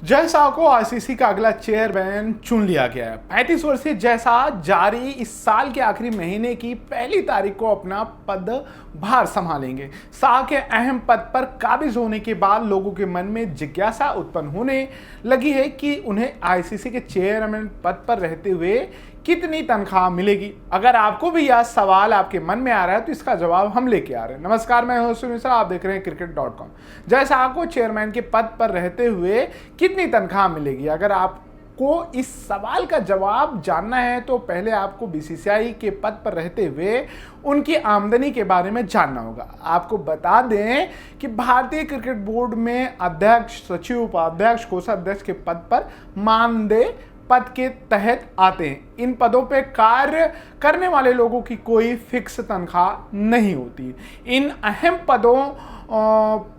जय शाह को आईसीसी का अगला चेयरमैन चुन लिया गया है। 35 वर्षीय जय शाह जारी इस साल के आखिरी महीने की पहली तारीख को अपना पदभार संभालेंगे। शाह के अहम पद पर काबिज होने के बाद लोगों के मन में जिज्ञासा उत्पन्न होने लगी है कि उन्हें आईसीसी के चेयरमैन पद पर रहते हुए कितनी तनख्वाह मिलेगी। अगर आपको भी यह सवाल आपके मन में आ रहा है तो इसका जवाब हम लेके आ रहे हैं। नमस्कार, मैं हूं सुनील मिश्रा, आप देख रहे हैं cricket.com। जय शाह को चेयरमैन के पद पर रहते हुए कितनी तनख्वाह मिलेगी, अगर आपको इस सवाल का जवाब जानना है तो पहले आपको बीसीसीआई के पद पर रहते हुए उनकी आमदनी के बारे में जानना होगा। आपको बता दें कि भारतीय क्रिकेट बोर्ड में अध्यक्ष, सचिव, उपाध्यक्ष, कोषाध्यक्ष के पद पर मानदेय पद के तहत आते हैं। इन पदों पे कार्य करने वाले लोगों की कोई फिक्स तनख्वाह नहीं होती। इन अहम पदों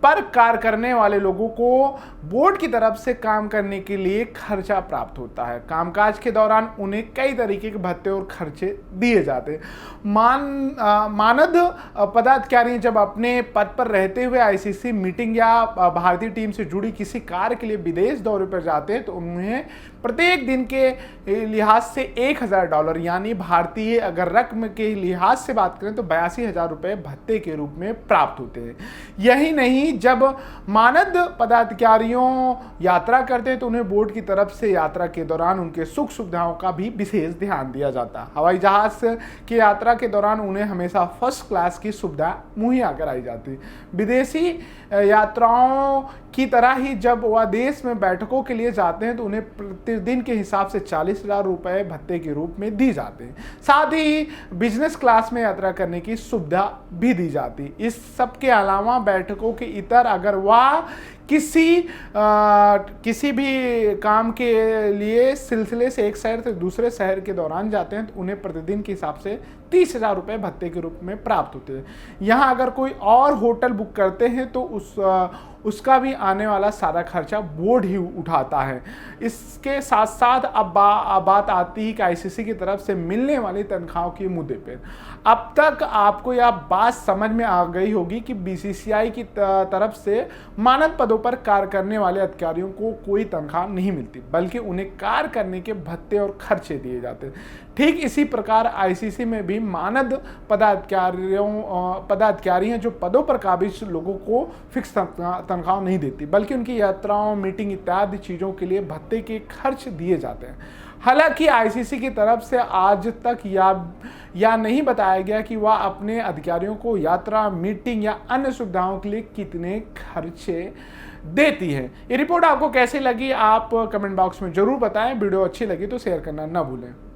पर कार्य करने वाले लोगों को बोर्ड की तरफ से काम करने के लिए खर्चा प्राप्त होता है। कामकाज के दौरान उन्हें कई तरीके के भत्ते और खर्चे दिए जाते हैं। मानद पदाधिकारी जब अपने पद पर रहते हुए आईसीसी मीटिंग या भारतीय टीम से जुड़ी किसी कार्य के लिए विदेश दौरे पर जाते हैं तो उन्हें प्रत्येक दिन के लिहाज से $1000 यानी भारतीय अगर रकम के लिहाज से बात करें तो 82,000 रुपये भत्ते के रूप में प्राप्त होते हैं। यही नहीं, जब मानद पदाधिकारियों यात्रा करते हैं तो उन्हें बोर्ड की तरफ से यात्रा के दौरान उनके सुख सुविधाओं का भी विशेष ध्यान दिया जाता है। हवाई जहाज की यात्रा के दौरान उन्हें हमेशा फर्स्ट क्लास की सुविधा मुहैया कराई जाती है। विदेशी यात्राओं की तरह ही जब वह देश में बैठकों के लिए जाते हैं तो उन्हें प्रतिदिन के हिसाब से 40,000 रुपये भत्ते के रूप में दी जाते हैं। साथ ही बिजनेस क्लास में यात्रा करने की सुविधा भी दी जाती। इस सब के अलावा बैठकों के इतर अगर वह किसी भी काम के लिए सिलसिले से एक शहर से दूसरे शहर के दौरान जाते हैं तो उन्हें प्रतिदिन के हिसाब से 30,000 रुपये भत्ते के रूप में प्राप्त होते हैं। यहाँ अगर कोई और होटल बुक करते हैं तो उसका भी आने वाला सारा खर्चा बोर्ड ही उठाता है। इसके साथ साथ अब बात आती है कि आईसीसी की तरफ से मिलने वाली तनख्वाहों के मुद्दे पर। अब तक आपको यह बात समझ में आ गई होगी कि बीसीसीआई की तरफ से मानद पदों पर कार्य करने वाले अधिकारियों को कोई तनख्वाह नहीं मिलती, बल्कि उन्हें कार्य करने के भत्ते और खर्चे दिए जाते हैं। ठीक इसी प्रकार आईसीसी में भी मानद पदाधिकारी हैं जो पदों पर काबिज लोगों को फिक्स तनख्वाह नहीं देती, बल्कि उनकी यात्राओं, मीटिंग इत्यादि चीज़ों के लिए भत्ते के खर्च दिए जाते हैं। हालांकि आईसीसी की तरफ से आज तक या नहीं बताया गया कि वह अपने अधिकारियों को यात्रा, मीटिंग या अन्य सुविधाओं के लिए कितने खर्चे देती है। ये रिपोर्ट आपको कैसी लगी, आप कमेंट बॉक्स में जरूर बताएं। वीडियो अच्छी लगी तो शेयर करना ना भूलें।